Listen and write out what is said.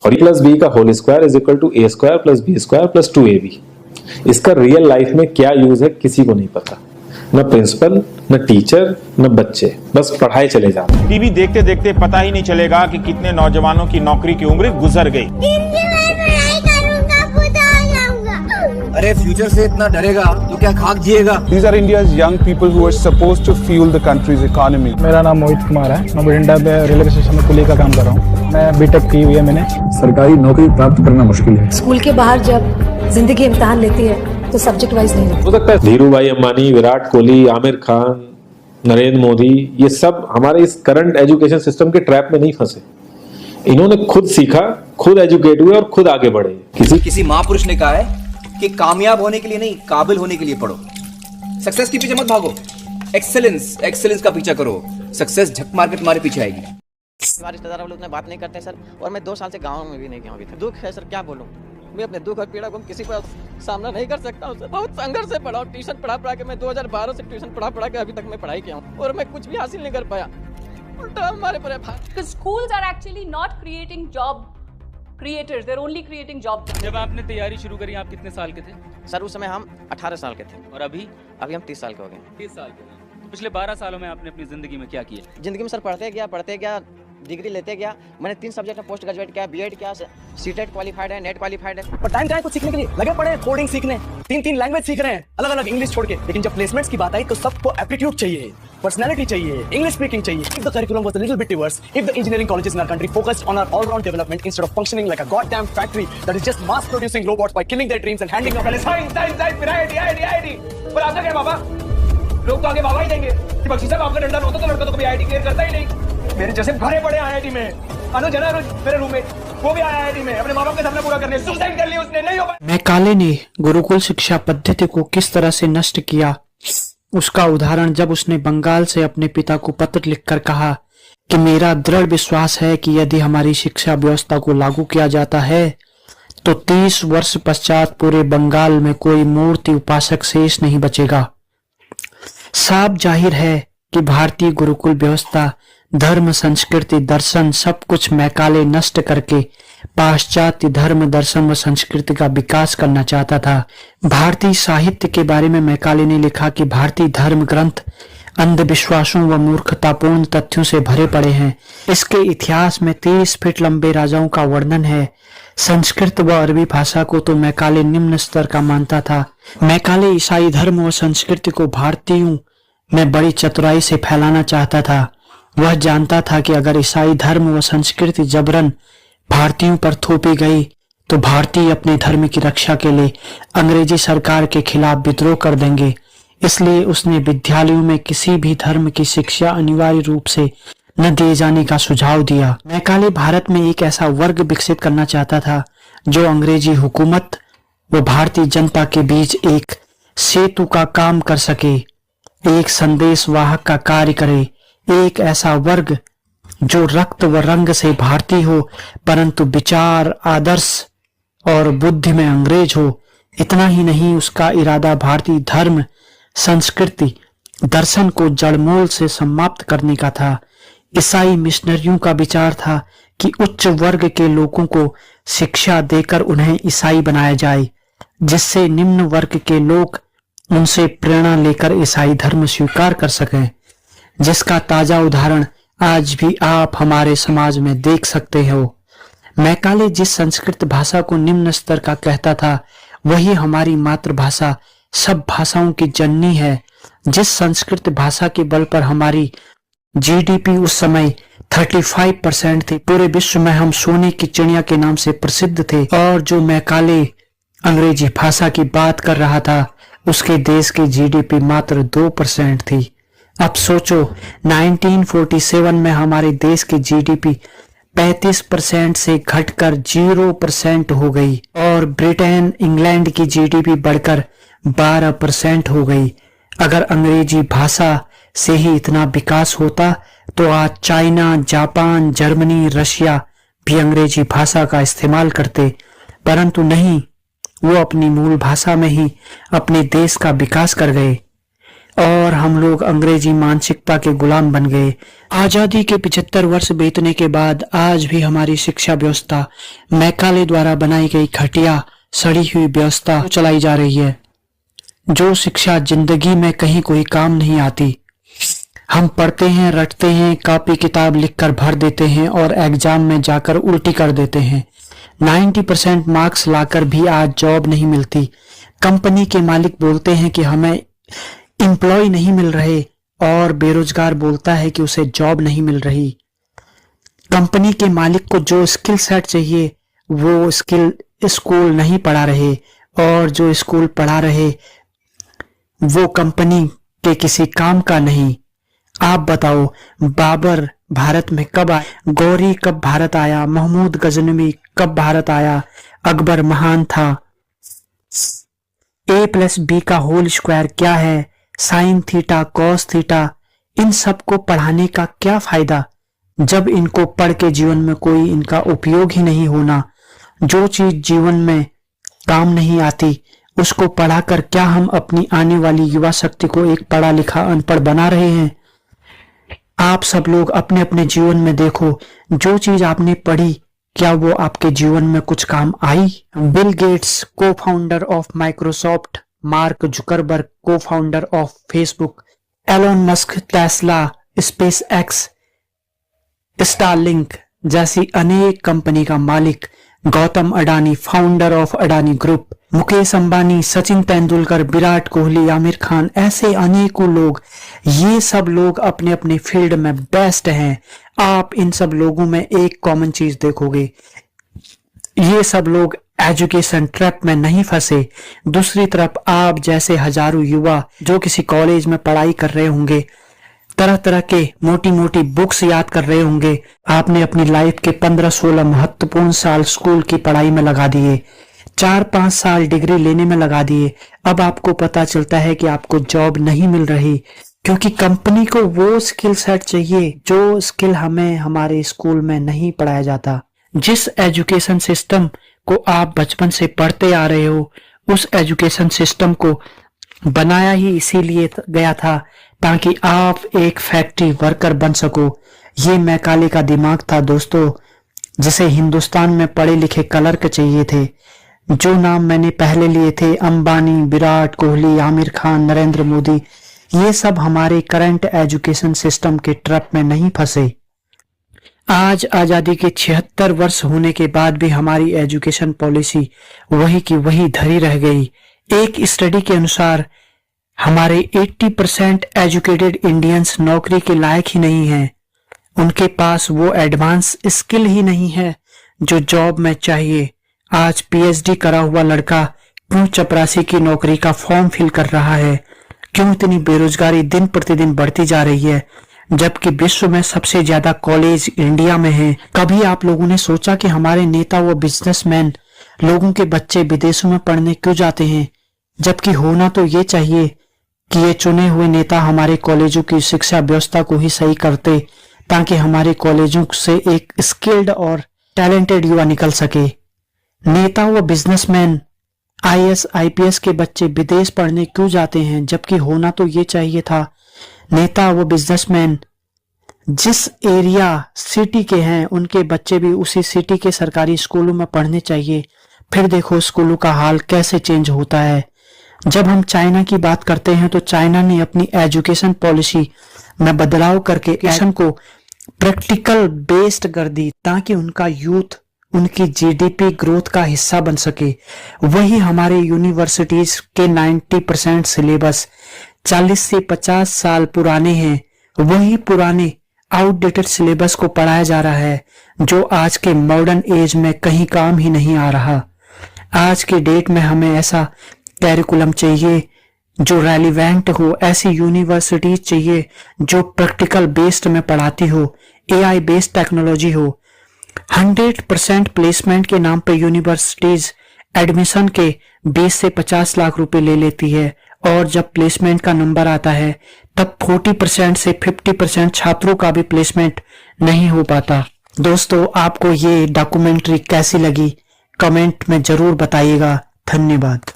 और A plus B का whole square is equal to A square plus B square plus 2ab। इसका real life में क्या use है किसी को नहीं पता, न प्रिंसिपल, न टीचर, न बच्चे, बस पढ़ाई चले जाते हैं। टीवी देखते देखते पता ही नहीं चलेगा कि कितने नौजवानों की नौकरी की उम्र गुजर गई। अरे फ्यूचर से इतना डरेगा तो क्या खाक जिएगा। These are India's young people who are supposed to fuel the country's economy. मेरा नाम मोहित कुमार है, मैं बठिंडा में रेलवे स्टेशन में कुली का काम कर रहा हूँ। मैं बीटेक की हुई है मैंने। सरकारी नौकरी प्राप्त करना मुश्किल है। स्कूल के बाहर जब जिंदगी इम्तिहान लेती है तो सब्जेक्ट वाइज नहीं लेती। हो सकता है धीरू भाई अंबानी, विराट कोहली, आमिर खान, नरेंद्र मोदी, ये सब हमारे इस करंट एजुकेशन सिस्टम के ट्रैप में नहीं फंसे। इन्होंने खुद सीखा, खुद एजुकेट हुए और खुद आगे बढ़े। किसी महापुरुष ने कहा है कि कामयाब होने के लिए नहीं, काबिल होने के लिए पढ़ो। सक्सेस के पीछे मत भागो, एक्सेलेंस का पीछा करो। सक्सेस झक मार के तुम्हारे पीछे आएगी। रिश्तेदार लोग बात नहीं करते सर, और मैं 2 साल से गाँव में भी नहीं गया अभी तक। दुख है सर, क्या बोलूँ। मैं अपने दुख और पीड़ा को किसी पर सामना नहीं कर सकता हूँ सर। बहुत संघर्ष से पढ़ा हूँ, ट्यूशन पढ़ा के मैं 2012 से ट्यूशन पढ़ा के अभी तक मैं पढ़ाई किया हूँ, और मैं कुछ भी हासिल नहीं कर पाया। उल्टा हमारे पर schools are actually not creating job creators, they're only creating job. जब आपने तैयारी शुरू करी आप कितने साल के थे? सर उस समय हम 18 साल के थे, और अभी हम 30 साल के हो गए। 30 साल के। तो पिछले 12 सालों में आपने अपनी जिंदगी में क्या किया? जिंदगी में सर पढ़ते गया, डिग्री लेते गया। मैंने 3 सब्जेक्ट में पोस्ट ग्रेजुएट किया, बीएड किया, सीटेट क्वालिफाइड है, नेट क्वालिफाइड है। पर टाइम क्या है कुछ सीखने के लिए? लगे पड़े कोडिंग सीखने, 3 लैंग्वेज सीख रहे हैं, अलग-अलग इंग्लिश छोड़ के। लेकिन जब प्लेसमेंट्स की बात आई तो सबको एप्टीट्यूड चाहिए, पर्सनालिटी चाहिए, इंग्लिश स्पीकिंग चाहिए। If the curriculum was a little bit diverse, if the engineering colleges in our country focused on our all-round development instead of functioning like a goddamn factory that is just mass producing robots by killing their dreams and handing up science IIT। पर आपका क्या बाबा? लोग तो आगे बाबा ही देंगे कि बख्शी साहब आपका डंडा होता तो लड़का तो कभी IIT क्लियर करता ही नहीं। मेरे जैसे भरे पड़े IIT में, अनुज है मेरे रूममेट, वो भी आया IIT में, अपने माँ बाप के सपने पूरा करने, सुसाइड कर लिया उसने, नहीं हो पाया। मैकाले ने गुरुकुल शिक्षा पद्धति को किस तरह से नष्ट किया, उसका उदाहरण जब उसने बंगाल से अपने पिता को पत्र लिखकर कहा कि मेरा दृढ़ विश्वास है कि यदि हमारी शिक्षा व्यवस्था को लागू किया जाता है तो 30 वर्ष पश्चात पूरे बंगाल में कोई मूर्ति उपासक शेष नहीं बचेगा। साफ जाहिर है कि भारतीय गुरुकुल व्यवस्था धर्म, संस्कृति, दर्शन सब कुछ मैकाले नष्ट करके पाश्चात्य धर्म, दर्शन व संस्कृति का विकास करना चाहता था। भारतीय साहित्य के बारे में मैकाले ने लिखा कि भारतीय धर्म ग्रंथ अंधविश्वासों व मूर्खतापूर्ण तथ्यों से भरे पड़े हैं। इसके इतिहास में 30 फीट लंबे राजाओं का वर्णन है। संस्कृत व अरबी भाषा को तो मैकाले निम्न स्तर का मानता था। मैकाले ईसाई धर्म व संस्कृति को भारतीयों में बड़ी चतुराई से फैलाना चाहता था। वह जानता था कि अगर ईसाई धर्म व संस्कृति जबरन भारतीयों पर थोपी गई तो भारतीय अपने धर्म की रक्षा के लिए अंग्रेजी सरकार के खिलाफ विद्रोह कर देंगे। इसलिए उसने विद्यालयों में किसी भी धर्म की शिक्षा अनिवार्य रूप से न दिए जाने का सुझाव दिया। मैकाले भारत में एक ऐसा वर्ग विकसित करना चाहता था जो अंग्रेजी हुकूमत व भारतीय जनता के बीच एक सेतु का काम कर सके, एक संदेश वाहक का कार्य करे, एक ऐसा वर्ग जो रक्त व रंग से भारतीय हो परंतु विचार, आदर्श और बुद्धि में अंग्रेज हो। इतना ही नहीं, उसका इरादा भारतीय धर्म, संस्कृति, दर्शन को जड़मूल से समाप्त करने का था। ईसाई मिशनरियों का विचार था कि उच्च वर्ग के लोगों को शिक्षा देकर उन्हें ईसाई बनाया जाए, जिससे निम्न वर्ग के लोग उनसे प्रेरणा लेकर ईसाई धर्म स्वीकार कर सकें, जिसका ताजा उदाहरण आज भी आप हमारे समाज में देख सकते हो। मैकाले जिस संस्कृत भाषा को निम्न स्तर का कहता था वही हमारी मातृभाषा सब भाषाओं की जननी है। जिस संस्कृत भाषा के बल पर हमारी जीडीपी उस समय 35% थी, पूरे विश्व में हम सोने की चिड़िया के नाम से प्रसिद्ध थे, और जो मैकाले अंग्रेजी भाषा की बात कर रहा था उसके देश की जीडीपी मात्र 2% थी। अब सोचो, 1947 में हमारे देश की जीडीपी 35% से घटकर 0% हो गई और ब्रिटेन, इंग्लैंड की जीडीपी बढ़कर 12% हो गई। अगर अंग्रेजी भाषा से ही इतना विकास होता तो आज चाइना, जापान, जर्मनी, रशिया भी अंग्रेजी भाषा का इस्तेमाल करते, परंतु नहीं, वो अपनी मूल भाषा में ही अपने देश का विकास कर गए। और हम लोग अंग्रेजी मानसिकता के गुलाम बन गए। आजादी के 75 वर्ष बीतने के बाद आज भी हमारी शिक्षा व्यवस्था मैकाले द्वारा बनाई गई घटिया सड़ी हुई व्यवस्था चलाई जा रही है, जो शिक्षा जिंदगी में कहीं कोई काम नहीं आती। हम पढ़ते हैं, रटते हैं, कॉपी किताब लिखकर भर देते हैं और एग्जाम में जाकर उल्टी कर देते हैं। 90% मार्क्स लाकर भी आज जॉब नहीं मिलती। कंपनी के मालिक बोलते हैं कि हमें एम्प्लॉय नहीं मिल रहे और बेरोजगार बोलता है कि उसे जॉब नहीं मिल रही। कंपनी के मालिक को जो स्किल सेट चाहिए वो स्किल स्कूल नहीं पढ़ा रहे, और जो स्कूल पढ़ा रहे वो कंपनी के किसी काम का नहीं। आप बताओ, बाबर भारत में कब आया? गौरी कब भारत आया? महमूद गजनवी कब भारत आया? अकबर महान था। a+b का होल स्क्वायर क्या है? साइन थीटा, कॉस थीटा, इन सब को पढ़ाने का क्या फायदा जब इनको पढ़ के जीवन में कोई इनका उपयोग ही नहीं होना। जो चीज जीवन में काम नहीं आती उसको पढ़ाकर क्या हम अपनी आने वाली युवा शक्ति को एक पढ़ा लिखा अनपढ़ बना रहे हैं? आप सब लोग अपने अपने जीवन में देखो, जो चीज आपने पढ़ी क्या वो आपके जीवन में कुछ काम आई? Bill Gates, co founder of Microsoft, Mark Zuckerberg, co founder of Facebook, Elon Musk, Tesla, SpaceX, Starlink जैसी अनेक कंपनी का मालिक, Gautam Adani, founder of Adani group, Mukesh Ambani, Sachin Tendulkar, Virat Kohli, Aamir Khan, ऐसे अनेकों लोग, ये सब लोग अपने अपने फील्ड में बेस्ट हैं। आप इन सब लोगों में एक कॉमन चीज देखोगे, ये सब लोग एजुकेशन ट्रैप में नहीं फंसे। दूसरी तरफ आप जैसे हजारों युवा जो किसी कॉलेज में पढ़ाई कर रहे होंगे, तरह तरह के मोटी मोटी बुक्स याद कर रहे होंगे, आपने अपनी लाइफ के 15-16 महत्वपूर्ण साल स्कूल की पढ़ाई में लगा दिए, 4-5 साल डिग्री लेने में लगा दिए। अब आपको पता चलता है कि आपको जॉब नहीं मिल रही, क्योंकि कंपनी को वो स्किल सेट चाहिए जो स्किल हमें हमारे स्कूल में नहीं पढ़ाया जाता। जिस एजुकेशन सिस्टम को आप बचपन से पढ़ते आ रहे हो, उस एजुकेशन सिस्टम को बनाया ही इसीलिए गया था ताकि आप एक फैक्ट्री वर्कर बन सको। ये मैकाले का दिमाग था दोस्तों, जिसे हिंदुस्तान में पढ़े लिखे क्लर्क चाहिए थे। जो नाम मैंने पहले लिए थे, अंबानी, विराट कोहली, आमिर खान, नरेंद्र मोदी, ये सब हमारे करंट एजुकेशन सिस्टम के ट्रैप में नहीं फंसे। आज आजादी के 76 वर्ष होने के बाद भी हमारी एजुकेशन पॉलिसी वही की वही धरी रह गई। एक स्टडी के अनुसार हमारे 80% एजुकेटेड इंडियंस नौकरी के लायक ही नहीं हैं। उनके पास वो एडवांस स्किल ही नहीं है जो जॉब में चाहिए। आज पीएचडी करा हुआ लड़का क्यों चपरासी की नौकरी का फॉर्म फिल कर रहा है? क्यों इतनी बेरोजगारी दिन प्रतिदिन बढ़ती जा रही है, जबकि विश्व में सबसे ज्यादा कॉलेज इंडिया में है? कभी आप लोगों ने सोचा कि हमारे नेता व बिजनेसमैन लोगों के बच्चे विदेशों में पढ़ने क्यों जाते हैं? जबकि होना तो ये चाहिए कि ये चुने हुए नेता हमारे कॉलेजों की शिक्षा व्यवस्था को ही सही करते, ताकि हमारे कॉलेजों से एक स्किल्ड और टैलेंटेड युवा निकल सके। नेता व बिजनेसमैन, आईएएस, आईपीएस के बच्चे विदेश पढ़ने क्यों जाते हैं? जबकि होना तो ये चाहिए था, नेता व बिजनेसमैन जिस एरिया सिटी के हैं उनके बच्चे भी उसी सिटी के सरकारी स्कूलों में पढ़ने चाहिए। फिर देखो स्कूलों का हाल कैसे चेंज होता है। जब हम चाइना की बात करते हैं तो चाइना ने अपनी एजुकेशन पॉलिसी में बदलाव करके एजुकेशन को प्रैक्टिकल बेस्ड कर दी, ताकि उनका यूथ उनकी जीडीपी ग्रोथ का हिस्सा बन सके। वही हमारे यूनिवर्सिटीज के 90% सिलेबस 40 से 50 साल पुराने हैं। वही पुराने आउटडेटेड सिलेबस को पढ़ाया जा रहा है, जो आज के मॉडर्न एज में कहीं काम ही नहीं आ रहा। आज के डेट में हमें ऐसा कैरिकुलम चाहिए जो रेलिवेंट हो, ऐसी यूनिवर्सिटीज चाहिए जो प्रैक्टिकल बेस्ड में पढ़ाती हो, एआई बेस्ड टेक्नोलॉजी हो। 100% प्लेसमेंट के नाम पे यूनिवर्सिटीज एडमिशन के 20 से 50 लाख रुपए ले लेती है, और जब प्लेसमेंट का नंबर आता है तब 40% से 50% छात्रों का भी प्लेसमेंट नहीं हो पाता। दोस्तों, आपको ये डॉक्यूमेंट्री कैसी लगी कमेंट में जरूर बताइएगा। धन्यवाद।